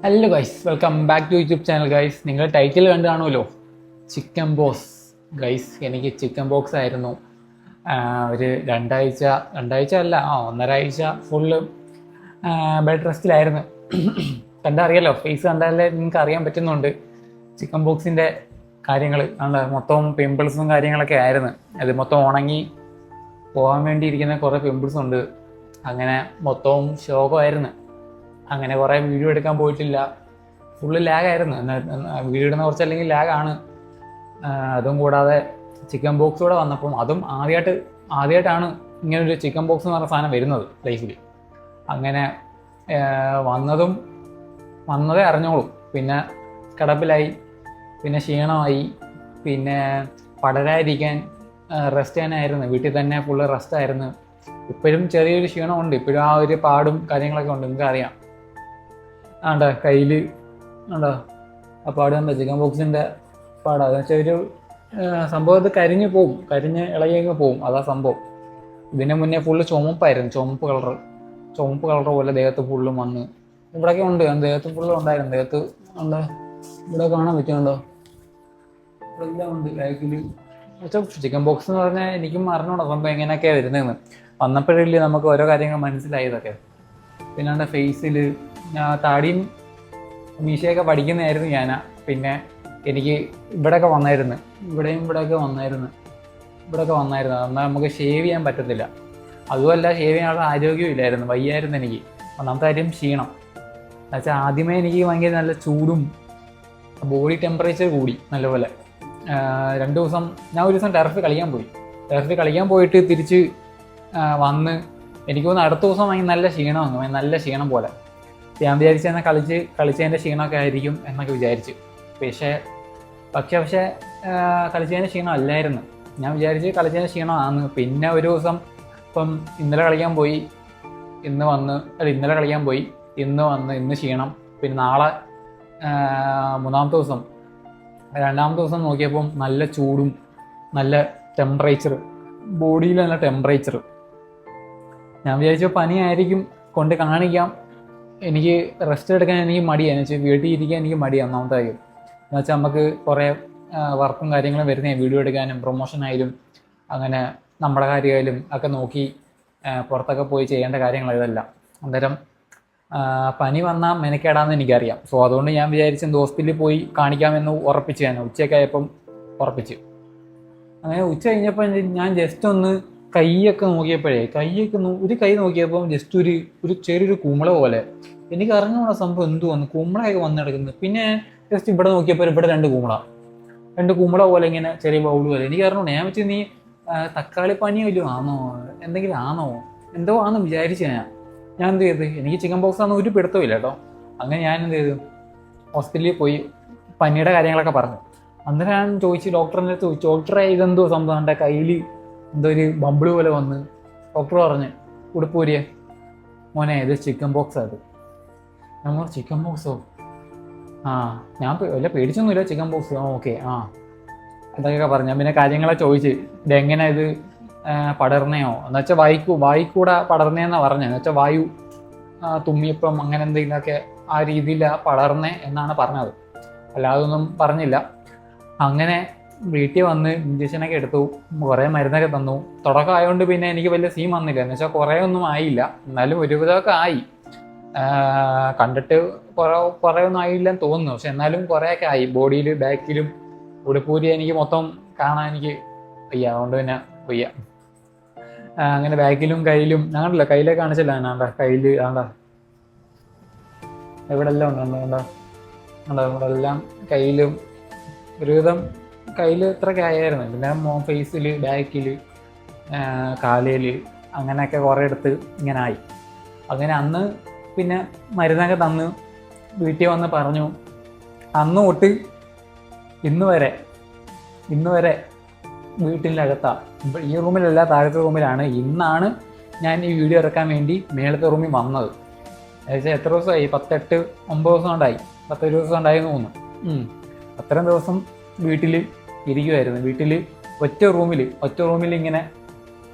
Hello guys, welcome back to YouTube channel guys. നിങ്ങൾ title കണ്ടു കാണുമല്ലോ, ചിക്കൻ ബോക്സ്. ഗൈസ്, എനിക്ക് ചിക്കൻ ബോക്സ് ആയിരുന്നു. ഒരു രണ്ടാഴ്ച അല്ല, ഒന്നര ആഴ്ച ഫുള്ള് ബെഡ് റെസ്റ്റിലായിരുന്നു. കണ്ടറിയാലോ, ഫേസ് കണ്ടാലേ നിങ്ങൾക്ക് അറിയാൻ പറ്റുന്നുണ്ട് ചിക്കൻ ബോക്സിൻ്റെ കാര്യങ്ങൾ. മൊത്തം പിമ്പിൾസും കാര്യങ്ങളൊക്കെ ആയിരുന്നു. അത് മൊത്തം ഉണങ്ങി പോകാൻ വേണ്ടിയിരിക്കുന്ന കുറേ പിമ്പിൾസ് ഉണ്ട്. അങ്ങനെ മൊത്തവും ശോകമായിരുന്നു. അങ്ങനെ കുറേ വീഡിയോ എടുക്കാൻ പോയിട്ടില്ല. ഫുള്ള് ലാഗായിരുന്നു. വീഡിയോ ഇടുന്ന കുറച്ചല്ലെങ്കിൽ ലാഗാണ്. അതും കൂടാതെ ചിക്കൻ ബോക്സ് കൂടെ വന്നപ്പം അതും ആദ്യമായിട്ടാണ് ഇങ്ങനൊരു ചിക്കൻ ബോക്സ് എന്ന് പറഞ്ഞ സാധനം വരുന്നത് ലൈഫിൽ. അങ്ങനെ വന്നതേ അറിഞ്ഞോളൂ. പിന്നെ കിടപ്പിലായി, പിന്നെ ക്ഷീണമായി, പിന്നെ പടരാതിരിക്കാൻ റെസ്റ്റ് ചെയ്യാനായിരുന്നു. വീട്ടിൽ തന്നെ ഫുള്ള് റെസ്റ്റായിരുന്നു. ഇപ്പോഴും ചെറിയൊരു ക്ഷീണമുണ്ട്. ഇപ്പോഴും ആ ഒരു പാടും കാര്യങ്ങളൊക്കെ ഉണ്ട്, നിങ്ങൾക്ക് അറിയാം. കയ്യിൽ ആ പാട് കണ്ടോ, ചിക്കൻ ബോക്സിൻ്റെ പാടാണ്. അതെന്ന് വെച്ചാൽ ഒരു സംഭവം ഇത് കരിഞ്ഞ് ഇളകിയങ്ങ് പോവും. അതാ സംഭവം. ഇതിന് മുന്നേ ഫുള്ള് ചുമപ്പായിരുന്നു, ചുമപ്പ് കളർ പോലെ ദേഹത്ത് ഫുള്ളും വന്ന്. ഇവിടെയൊക്കെ ഉണ്ട്, ദേഹത്ത് ഫുള്ളും ഉണ്ടായിരുന്നു. ദേഹത്ത് ഉണ്ട്, ഇവിടെ കാണാൻ പറ്റുന്നുണ്ടോ? ഇവിടെ എല്ലാം ഉണ്ട് ബാക്കിൽ. ചിക്കൻ ബോക്സ് എന്ന് പറഞ്ഞാൽ എനിക്കും അറിഞ്ഞൂടാ സംഭവം എങ്ങനെയൊക്കെയാണ് വരുന്നതെന്ന്. വന്നപ്പോഴില്ലേ നമുക്ക് ഓരോ കാര്യങ്ങൾ മനസ്സിലായതൊക്കെ. പിന്നെ ഫേസിൽ താടിയും മീശയൊക്കെ പഠിക്കുന്നതായിരുന്നു ഞാൻ. പിന്നെ എനിക്ക് ഇവിടെയൊക്കെ വന്നായിരുന്നു, ഇവിടെയൊക്കെ വന്നായിരുന്നു. എന്നാൽ നമുക്ക് ഷേവ് ചെയ്യാൻ പറ്റത്തില്ല. അതുമല്ല, ഷേവ് ചെയ്യാനുള്ള ആരോഗ്യവും ഇല്ലായിരുന്നു, വയ്യായിരുന്നു എനിക്ക്. ഒന്നാമത്തെ കാര്യം ക്ഷീണം. എന്നുവെച്ചാൽ ആദ്യമേ എനിക്ക് ഭയങ്കര നല്ല ചൂടും ബോഡി ടെമ്പറേച്ചർ കൂടി നല്ലപോലെ. 2 ദിവസം ഞാൻ ഒരു ദിവസം ടെറഫിൽ കളിക്കാൻ പോയിട്ട് തിരിച്ച് വന്ന് എനിക്ക് തോന്നുന്നു അടുത്ത ദിവസം നല്ല ക്ഷീണം പോലെ. ഞാൻ വിചാരിച്ചെന്നാൽ കളിച്ചതിൻ്റെ ക്ഷീണമൊക്കെ ആയിരിക്കും എന്നൊക്കെ വിചാരിച്ച്. പക്ഷേ കളിച്ചതിൻ്റെ ക്ഷീണം അല്ലായിരുന്നു. ഞാൻ വിചാരിച്ച് കളിച്ചതിൻ്റെ ക്ഷീണമാണ്. പിന്നെ ഒരു ദിവസം ഇന്നലെ കളിക്കാൻ പോയി, ഇന്ന് ഇന്ന് ക്ഷീണം. പിന്നെ നാളെ രണ്ടാമത്തെ ദിവസം നോക്കിയപ്പം നല്ല ചൂടും നല്ല ടെമ്പറേച്ചർ, ബോഡിയിൽ നല്ല ടെമ്പറേച്ചർ. ഞാൻ വിചാരിച്ചു പനിയായിരിക്കും, കൊണ്ട് കാണിക്കാം. എനിക്ക് റെസ്റ്റ് എടുക്കാൻ എനിക്ക് മടിയാണ്, വീട്ടിൽ ഇരിക്കാൻ എനിക്ക് മടിയാണ് ഒന്നാമത്തെ കാര്യം. എന്ന് വെച്ചാൽ നമുക്ക് കുറേ വർക്കും കാര്യങ്ങളും വരുന്നേ, വീഡിയോ എടുക്കാനും പ്രൊമോഷനായാലും അങ്ങനെ നമ്മുടെ കാര്യമായാലും ഒക്കെ നോക്കി പുറത്തൊക്കെ പോയി ചെയ്യേണ്ട കാര്യങ്ങൾ ഇതെല്ലാം. അന്നേരം പനി വന്നാൽ മെനക്കേടാന്ന് എനിക്കറിയാം. സോ അതുകൊണ്ട് ഞാൻ വിചാരിച്ചു ഹോസ്പിറ്റലിൽ പോയി കാണിക്കാമെന്ന് ഉറപ്പിച്ചു. ഞാൻ ഉച്ചയ്ക്കായപ്പം ഉറപ്പിച്ചു. അങ്ങനെ ഉച്ച കഴിഞ്ഞപ്പോൾ ഞാൻ ജസ്റ്റ് ഒന്ന് കൈയൊക്കെ നോക്കിയപ്പോഴേ ഒരു കൈ നോക്കിയപ്പോൾ ജസ്റ്റ് ഒരു ചെറിയൊരു കുമ്പള പോലെ. എനിക്ക് അറിഞ്ഞുള്ള സംഭവം എന്തു വന്നു, കുമ്പളയൊക്കെ വന്ന് കിടക്കുന്നത്. പിന്നെ ജസ്റ്റ് ഇവിടെ നോക്കിയപ്പോൾ ഇവിടെ രണ്ട് കുമ്പള പോലെ, ഇങ്ങനെ ചെറിയ ബൗൾ പോലെ. എനിക്ക് അറിഞ്ഞു. ഞാൻ വെച്ച് നീ തക്കാളി പനിയോ ഇല്ലോ എന്തെങ്കിലും ആണോ എന്തോ ആണെന്ന് വിചാരിച്ചു. ഞാൻ എന്ത് ചെയ്ത്, എനിക്ക് ചിക്കൻ ബോക്സ് ആണെന്ന് ഒരു പിടുത്തമില്ല കേട്ടോ. അങ്ങനെ ഞാൻ എന്ത് ചെയ്തു, ഹോസ്പിറ്റലിൽ പോയി പനിയുടെ കാര്യങ്ങളൊക്കെ പറഞ്ഞു. അന്നേരം ഞാൻ ഡോക്ടറിൻ്റെ അടുത്ത് ചോദിച്ചു, ഡോക്ടറെ ഇതെന്തോ സംഭവം, എൻ്റെ കയ്യിൽ എന്തോ ഒരു ബമ്പിള് പോലെ വന്ന്. ഡോക്ടർ പറഞ്ഞ്, ഉടുപ്പൂരിയെ മോനെ, ഇത് ചിക്കൻ ബോക്സ് അത്. നമ്മൾ ചിക്കൻ ബോക്സോ? ഞാൻ വല്ല പേടിച്ചൊന്നുമില്ല, ചിക്കൻ ബോക്സ്. ഓക്കെ, അതൊക്കെ പറഞ്ഞു. ഞാൻ പിന്നെ കാര്യങ്ങളെ ചോദിച്ച്, ഇതെങ്ങനെ ഇത് പടർന്നയോ എന്ന് വെച്ചാൽ വായിക്കൂടെ പടർന്നേന്നാണ് പറഞ്ഞത്. എന്ന് വെച്ചാൽ വായു തുമ്മിയപ്പം അങ്ങനെ എന്തെങ്കിലുമൊക്കെ ആ രീതിയിൽ പടർന്നേ എന്നാണ് പറഞ്ഞത്, അല്ലാതൊന്നും പറഞ്ഞില്ല. അങ്ങനെ വീട്ടിൽ വന്ന് ഇഞ്ചക്ഷനൊക്കെ എടുത്തു, കുറേ മരുന്നൊക്കെ തന്നു. തുടക്കമായതുകൊണ്ട് പിന്നെ എനിക്ക് വലിയ സീൻ വന്നില്ല. എന്ന് വെച്ചാൽ കുറേ ഒന്നും ആയില്ല, എന്നാലും ഒരുവിധമൊക്കെ ആയി. കണ്ടിട്ട് കുറേ ഒന്നും ആയില്ലെന്ന് തോന്നുന്നു, പക്ഷെ എന്നാലും കുറേയൊക്കെ ആയി. ബോഡിയിൽ ബാക്കിലും ഉടുപ്പൂരി എനിക്ക് മൊത്തം കാണാൻ എനിക്ക് വയ്യ, അതുകൊണ്ട് പിന്നെ വയ്യ. അങ്ങനെ ബാക്കിലും കയ്യിലും ഞങ്ങളില്ല, കയ്യിലൊക്കെ കാണിച്ചില്ല. കയ്യിൽ എവിടെ എല്ലാം ഉണ്ട്, ഇവിടെ എല്ലാം കയ്യിലും ഒരുവിധം കയ്യിൽ ഇത്രയൊക്കെ ആയിരുന്നു. പിന്നെ ഫേസിൽ, ബാക്കിൽ, കാലയിൽ അങ്ങനെയൊക്കെ കുറേ എടുത്ത് ഇങ്ങനെ ആയി. അങ്ങനെ അന്ന് പിന്നെ മരുന്നൊക്കെ തന്ന് വീട്ടിൽ വന്ന് പറഞ്ഞു. അന്ന് തൊട്ട് ഇന്ന് വരെ വീട്ടിൻ്റെ അകത്താണ്. ഈ റൂമിലല്ല, താഴത്തെ റൂമിലാണ്. ഇന്നാണ് ഞാൻ ഈ വീഡിയോ ഇറക്കാൻ വേണ്ടി മേളത്തെ റൂമിൽ വന്നത്. ഏകദേശം എത്ര ദിവസമായി, 9 ദിവസം ഉണ്ടായി, 10 ദിവസം ഉണ്ടായെന്ന് തോന്നുന്നു. അത്രയും ദിവസം വീട്ടിൽ ഇരിക്കുമായിരുന്നു. വീട്ടിൽ ഒറ്റ റൂമിൽ ഇങ്ങനെ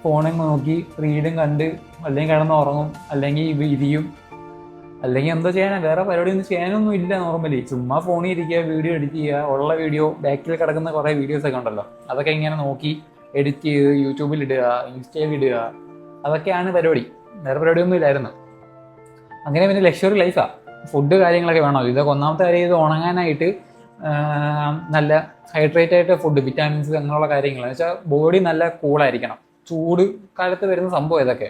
ഫോണിൽ നോക്കി റീഡും കണ്ട് അല്ലെങ്കിൽ കിടന്ന് ഉറങ്ങും, അല്ലെങ്കിൽ ഇരിക്കും. അല്ലെങ്കിൽ എന്തോ ചെയ്യാനാ, വേറെ പരിപാടിയൊന്നും ചെയ്യാനൊന്നും ഇല്ല നോർമലി. ചുമ്മാ ഫോണിൽ ഇരിക്കുക, വീഡിയോ എഡിറ്റ് ചെയ്യുക, ഉള്ള വീഡിയോ ബാക്കിൽ കിടക്കുന്ന കുറേ വീഡിയോസൊക്കെ ഉണ്ടല്ലോ, അതൊക്കെ ഇങ്ങനെ നോക്കി എഡിറ്റ് ചെയ്ത് യൂട്യൂബിൽ ഇടുക, ഇൻസ്റ്റയിൽ ഇടുക, അതൊക്കെയാണ് പരിപാടി. വേറെ പരിപാടിയൊന്നും ഇല്ലായിരുന്നു. അങ്ങനെ പിന്നെ ലക്ഷറി ലൈഫാണ്. ഫുഡ് കാര്യങ്ങളൊക്കെ വേണം. ഇതൊക്കെ ഒന്നാമത്തെ കാര്യം, ഇത് ഉണങ്ങാനായിട്ട് നല്ല ഹൈഡ്രേറ്റ് ആയിട്ട് ഫുഡ്, വിറ്റാമിൻസ് അങ്ങനെയുള്ള കാര്യങ്ങൾ. എന്ന് വെച്ചാൽ ബോഡി നല്ല കൂളായിരിക്കണം. ചൂട് കാലത്ത് വരുന്ന സംഭവം ഇതൊക്കെ,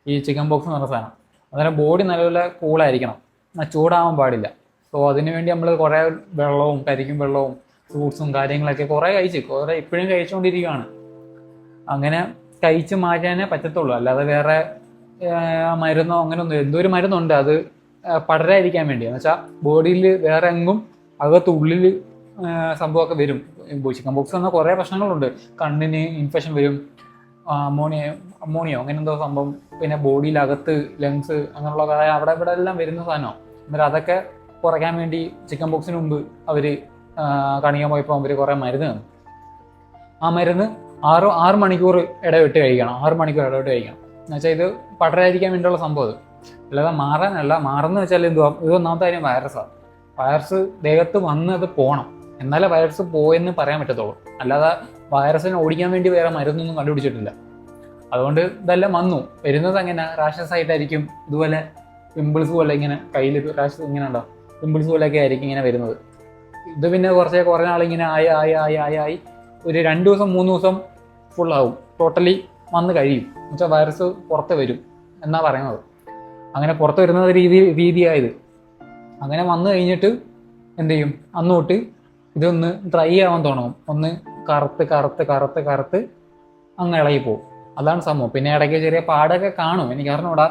ഈ ചിക്കൻ ബോക്സ് എന്ന് പറഞ്ഞ സാധനം. അന്നേരം ബോഡി നല്ലപോലെ കൂളായിരിക്കണം, ചൂടാവാൻ പാടില്ല. സോ അതിനു വേണ്ടി നമ്മൾ കുറേ വെള്ളവും കരിക്കും വെള്ളവും ഫ്രൂട്ട്സും കാര്യങ്ങളൊക്കെ കുറേ ഇപ്പോഴും കഴിച്ചുകൊണ്ടിരിക്കുകയാണ്. അങ്ങനെ കഴിച്ച് മാറ്റാനേ പറ്റത്തുള്ളൂ. അല്ലാതെ വേറെ മരുന്നോ അങ്ങനെയൊന്നും, എന്തോ ഒരു മരുന്നുണ്ട് അത് പടരാതിരിക്കാൻ വേണ്ടി. എന്ന് വെച്ചാൽ ബോഡിയിൽ വേറെ എങ്ങും അകത്തുള്ളിൽ സംഭവമൊക്കെ വരും. ചിക്കൻ ബോക്സ് എന്ന കുറേ പ്രശ്നങ്ങളുണ്ട്. കണ്ണിന് ഇൻഫെക്ഷൻ വരും, അമോണിയോ അങ്ങനെ എന്തോ സംഭവം. പിന്നെ ബോഡിയിലകത്ത് ലങ്സ് അങ്ങനെയുള്ള അവിടെ ഇവിടെ എല്ലാം വരുന്ന സാധനമാണ്. അന്നേരം അതൊക്കെ കുറയ്ക്കാൻ വേണ്ടി ചിക്കൻ ബോക്സിന് മുമ്പ് അവർ കാണിക്കാൻ പോയപ്പോൾ അവർ കുറേ മരുന്ന് തന്നു. ആ മരുന്ന് 6 മണിക്കൂർ ഇടവിട്ട് കഴിക്കണം. 6 മണിക്കൂർ ഇടവിട്ട് കഴിക്കണം. എന്നുവെച്ചാൽ ഇത് പടരാതിരിക്കാൻ വേണ്ടിയുള്ള സംഭവം. അല്ലാതെ മാറാനല്ല. മാറുന്ന വെച്ചാൽ എന്തുവാ, ഇത് ഒന്നാമത്തെ കാര്യം വൈറസാണ്. വൈറസ് ദേഹത്ത് വന്ന് അത് പോകണം, എന്നാലേ വൈറസ് പോയെന്ന് പറയാൻ പറ്റത്തുള്ളൂ. അല്ലാതെ വൈറസിനെ ഓടിക്കാൻ വേണ്ടി വേറെ മരുന്നൊന്നും കണ്ടുപിടിച്ചിട്ടില്ല. അതുകൊണ്ട് ഇതെല്ലാം വന്നു. വരുന്നത് അങ്ങനെ റാഷസ് ആയിട്ടായിരിക്കും. ഇതുപോലെ പിമ്പിൾസ് പോലെ ഇങ്ങനെ കയ്യിൽ റാഷസ് ഇങ്ങനെ ഉണ്ടോ, പിമ്പിൾസ് പോലെയൊക്കെ ആയിരിക്കും ഇങ്ങനെ വരുന്നത്. ഇത് പിന്നെ കുറേ നാളിങ്ങനെ ആയി ഒരു 2 ദിവസം 3 ദിവസം ഫുള്ളാവും, ടോട്ടലി വന്ന് കഴിയും. എന്നുവെച്ചാൽ വൈറസ് പുറത്ത് വരും എന്നാണ് പറയുന്നത്. അങ്ങനെ പുറത്ത് വരുന്ന രീതിയായത്. അങ്ങനെ വന്നു കഴിഞ്ഞിട്ട് എന്ത് ചെയ്യും, അന്ന് തൊട്ട് ഇതൊന്ന് ഡ്രൈ ആവാൻ തുടങ്ങും. ഒന്ന് കറുത്ത് അങ്ങ് ഇളകി പോകും. അതാണ് സംഭവം. പിന്നെ ഇടയ്ക്ക് ചെറിയ പാടൊക്കെ കാണും. എനിക്ക് അറിഞ്ഞൂടാ.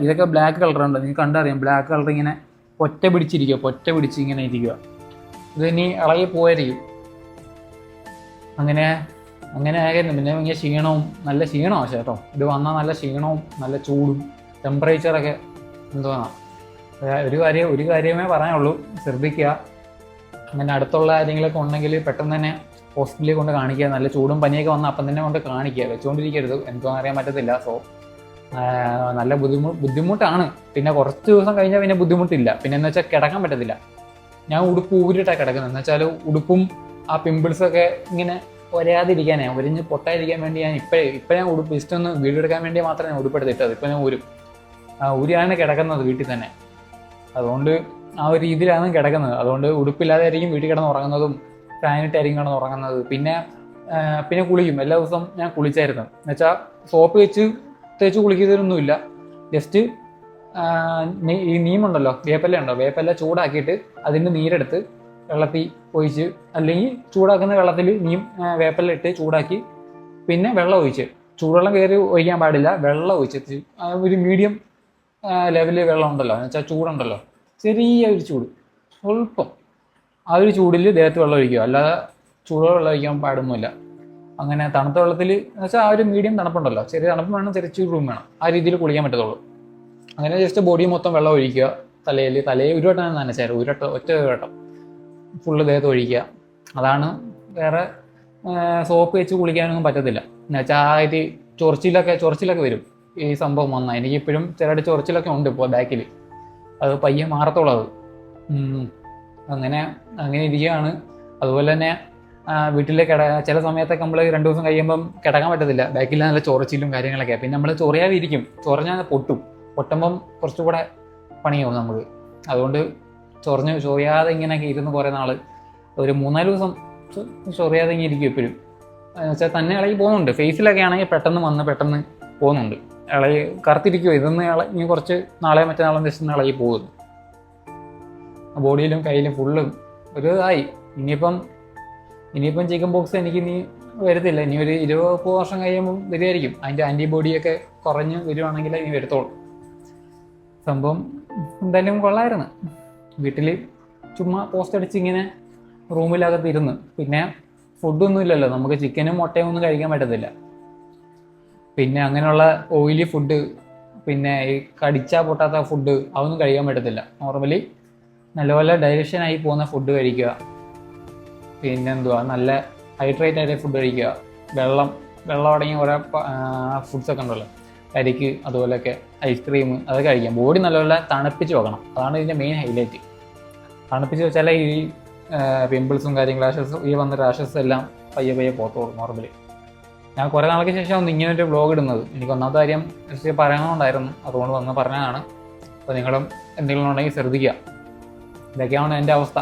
ഇതൊക്കെ ബ്ലാക്ക് കളർ ഉണ്ട്, നിങ്ങൾക്ക് കണ്ടറിയാം. ബ്ലാക്ക് കളർ ഇങ്ങനെ പൊറ്റ പിടിച്ച് ഇങ്ങനെ ഇരിക്കുക. ഇത് ഇനി ഇളകി പോയായിരിക്കും. അങ്ങനെ ആയിരുന്നു. പിന്നെ ഇങ്ങനെ ക്ഷീണവും, നല്ല ക്ഷീണമാണ് കേട്ടോ. ഇത് വന്നാൽ നല്ല ക്ഷീണവും നല്ല ചൂടും ടെമ്പറേച്ചറൊക്കെ എന്തുവാ. ഒരു കാര്യമേ പറയാനുള്ളൂ, ശ്രദ്ധിക്കുക. അങ്ങനെ അടുത്തുള്ള കാര്യങ്ങളൊക്കെ ഉണ്ടെങ്കിൽ പെട്ടെന്ന് തന്നെ ഹോസ്പിറ്റലിൽ കൊണ്ട് കാണിക്കുക. നല്ല ചൂടും പനിയൊക്കെ വന്നാൽ അപ്പം തന്നെ കൊണ്ട് കാണിക്കുക, വെച്ചുകൊണ്ടിരിക്കരുത്. എനിക്കൊന്നും അറിയാൻ പറ്റത്തില്ല. സോ നല്ല ബുദ്ധിമുട്ടാണ്. പിന്നെ കുറച്ച് ദിവസം കഴിഞ്ഞാൽ പിന്നെ ബുദ്ധിമുട്ടില്ല. പിന്നെ എന്ന് വെച്ചാൽ കിടക്കാൻ പറ്റത്തില്ല. ഞാൻ ഉടുപ്പ് ഊരിട്ടാണ് കിടക്കുന്നത്. എന്ന് വെച്ചാൽ ഉടുപ്പും ആ പിമ്പിൾസൊക്കെ ഇങ്ങനെ ഒരയാതിരിക്കാനേ, ഒരിഞ്ഞ് പൊട്ടാതിരിക്കാൻ വേണ്ടി ഞാൻ ഇപ്പം ഞാൻ ഉടുപ്പ് ഇഷ്ടമൊന്ന് വീഡിയോ എടുക്കാൻ വേണ്ടി മാത്രമേ ഞാൻ ഉടുപ്പെടുത്തിട്ടത്. ഇപ്പം ഞാൻ ഊരിയാണ് കിടക്കുന്നത് വീട്ടിൽ തന്നെ. അതുകൊണ്ട് ആ ഒരു രീതിയിലാണ് കിടക്കുന്നത്. അതുകൊണ്ട് ഉടുപ്പില്ലാതെ ആയിരിക്കും വീട്ടിൽ കിടന്ന് ഉറങ്ങുന്നതും, ഫാനിട്ടായിരിക്കും കിടന്ന് ഉറങ്ങുന്നത്. പിന്നെ കുളിക്കും. എല്ലാ ദിവസവും ഞാൻ കുളിച്ചായിരുന്നു. എന്നുവെച്ചാൽ സോപ്പ് വെച്ച് തേച്ച് കുളിക്കുന്നതൊന്നുമില്ല. ജസ്റ്റ് ഈ നീമുണ്ടല്ലോ, വേപ്പെല്ല ചൂടാക്കിയിട്ട് അതിൻ്റെ നീരെടുത്ത് വെള്ളത്തിൽ ഒഴിച്ച്, അല്ലെങ്കിൽ ചൂടാക്കുന്ന വെള്ളത്തിൽ വേപ്പെല്ല ഇട്ട് ചൂടാക്കി പിന്നെ വെള്ളം ഒഴിച്ച്, ചൂടുവെള്ളം കയറി ഒഴിക്കാൻ പാടില്ല, വെള്ളം ഒഴിച്ച് ഒരു മീഡിയം ലെവലിൽ വെള്ളം ഉണ്ടല്ലോ, എന്ന് വെച്ചാൽ ചൂടുണ്ടല്ലോ, ചെറിയ ഒരു ചൂട്, സ്വല്പം ആ ഒരു ചൂടിൽ ദേഹത്ത് വെള്ളം ഒഴിക്കുക. അല്ലാതെ ചൂടുവെള്ളം ഒഴിക്കാൻ പാടൊന്നുമില്ല. അങ്ങനെ തണുത്ത വെള്ളത്തിൽ എന്ന് വെച്ചാൽ ആ ഒരു മീഡിയം തണുപ്പുണ്ടല്ലോ, ചെറിയ തണുപ്പ് വേണം, ചെറിയ ചൂടും വേണം, ആ രീതിയിൽ കുളിക്കാൻ പറ്റത്തുള്ളൂ. അങ്ങനെ ജസ്റ്റ് ബോഡി മൊത്തം വെള്ളം ഒഴിക്കുക. തലയിൽ ഒരു വട്ടം നനച്ചായിരുന്നു, ഒറ്റ വട്ടം ഫുള്ള് ദേഹത്ത് ഒഴിക്കുക. അതാണ്. വേറെ സോപ്പ് വെച്ച് കുളിക്കാനൊന്നും പറ്റത്തില്ല. എന്നുവെച്ചാൽ ആ ഒരു ചൊറിച്ചിലൊക്കെ വരും ഈ സംഭവം വന്നാൽ. എനിക്കിപ്പോഴും ചിലരുടെ ചൊറിച്ചിലൊക്കെ ഉണ്ട് ഇപ്പോൾ ബാക്കിൽ. അത് പയ്യെ മാറത്തുള്ളൂ അത്. അങ്ങനെ ഇരിക്കുകയാണ്. അതുപോലെ തന്നെ വീട്ടിൽ ചില സമയത്തൊക്കെ നമ്മൾ 2 ദിവസം കഴിയുമ്പം കിടക്കാൻ പറ്റത്തില്ല. ബാക്കിൽ നല്ല ചൊറിച്ചിലും കാര്യങ്ങളൊക്കെ. പിന്നെ നമ്മൾ ചൊറിയാതിരിക്കും, ചൊറിഞ്ഞാൽ പൊട്ടുമ്പം കുറച്ചുകൂടെ പണിയാവും നമുക്ക്. അതുകൊണ്ട് ചൊറിയാതെ ഇങ്ങനെയൊക്കെ ഇരുന്ന് കുറേ നാൾ, ഒരു 3-4 ദിവസം ചൊറിയാതെ ഇങ്ങനെ ഇരിക്കും എപ്പോഴും. എന്ന് വെച്ചാൽ തന്നെ ഇളകി പോകുന്നുണ്ട്. ഫേസിലൊക്കെ ആണെങ്കിൽ പെട്ടെന്ന് പോകുന്നുണ്ട്, ഇളകി കറുത്തിരിക്കുമോ. ഇതൊന്ന് ഇനി കുറച്ച് നാളെ മറ്റന്നാളും ദിവസം ഇളകി പോകുന്നു. ബോഡിയിലും കയ്യിലും ഫുള്ളും ഒരു ഇതായി. ഇനിയിപ്പം ചിക്കൻ ബോക്സ് എനിക്ക് ഇനി വരത്തില്ല. ഇനി ഒരു 20 വർഷം കഴിയുമ്പം വരുമായിരിക്കും. അതിൻ്റെ ആൻറ്റിബോഡിയൊക്കെ കുറഞ്ഞ് വരുവാണെങ്കിൽ ഇനി വരത്തുള്ളൂ. സംഭവം എന്തായാലും കൊള്ളായിരുന്നു. വീട്ടിൽ ചുമ്മാ പോസ്റ്റ് അടിച്ച് ഇങ്ങനെ റൂമിലകത്ത് ഇരുന്ന്. പിന്നെ ഫുഡൊന്നും ഇല്ലല്ലോ നമുക്ക്, ചിക്കനും മുട്ടയും ഒന്നും കഴിക്കാൻ പറ്റത്തില്ല. പിന്നെ അങ്ങനെയുള്ള ഓയിലി ഫുഡ്, പിന്നെ ഈ കടിച്ചാൽ പൊട്ടാത്ത ഫുഡ്, അതൊന്നും കഴിക്കാൻ പറ്റത്തില്ല. നോർമലി നല്ലപോലെ ഡൈജഷനായി പോകുന്ന ഫുഡ് കഴിക്കുക. പിന്നെ നല്ല ഹൈഡ്രേറ്റ് ആയിട്ട് ഫുഡ് കഴിക്കുക. വെള്ളം അടങ്ങിയ കുറേ ഫുഡ്സൊക്കെ ഉണ്ടല്ലോ, കരിക്ക് അതുപോലെയൊക്കെ ഐസ്ക്രീം അതൊക്കെ കഴിക്കാം. ബോഡി നല്ലപോലെ തണുപ്പിച്ച് വെക്കണം, അതാണ് ഇതിൻ്റെ മെയിൻ ഹൈലൈറ്റ്. തണുപ്പിച്ച് വെച്ചാൽ ഈ പിമ്പിൾസും കാര്യങ്ങൾ റാഷസ് ഈ വന്ന റാഷസ് എല്ലാം പയ്യെ പയ്യെ പോത്തോളൂ നോർമലി. ഞാൻ കുറേ നാൾക്ക് ശേഷം ഇങ്ങനൊരു വ്ലോഗ് ഇടുന്നത്. എനിക്ക് ഒന്നാമത്തെ കാര്യം പറയണമെന്നുണ്ടായിരുന്നു, അതുകൊണ്ട് വന്ന് പറഞ്ഞതാണ്. അപ്പോൾ നിങ്ങളും എന്തെങ്കിലും ഉണ്ടെങ്കിൽ ശ്രദ്ധിക്കുക. ഇതൊക്കെയാണ് എൻ്റെ അവസ്ഥ.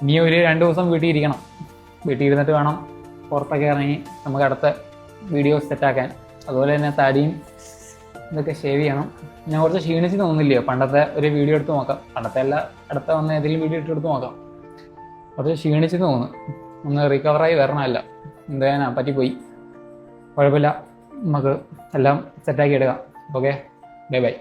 ഇനി ഒരു 2 ദിവസം വീട്ടിൽ ഇരിക്കണം. വീട്ടിൽ ഇരുന്നിട്ട് വേണം പുറത്തൊക്കെ ഇറങ്ങി നമുക്ക് അടുത്ത വീഡിയോ സെറ്റാക്കാൻ. അതുപോലെ തന്നെ തടിയും ഇതൊക്കെ ഷേവ് ചെയ്യണം. ഞാൻ കുറച്ച് ക്ഷീണിച്ച് തോന്നുന്നില്ലയോ? പണ്ടത്തെ ഒരു വീഡിയോ എടുത്ത് നോക്കാം. പണ്ടത്തെ അല്ല, അടുത്ത വന്ന ഏതെങ്കിലും വീഡിയോ എടുത്ത് നോക്കാം. കുറച്ച് ക്ഷീണിച്ച് തോന്നുന്നു. ഒന്ന് റിക്കവറായി വരണമല്ല, എന്താ പറ്റിപ്പോയി. കുഴപ്പമില്ല, നമുക്ക് എല്ലാം സെറ്റാക്കി എടുക്കാം. Okay, bye bye.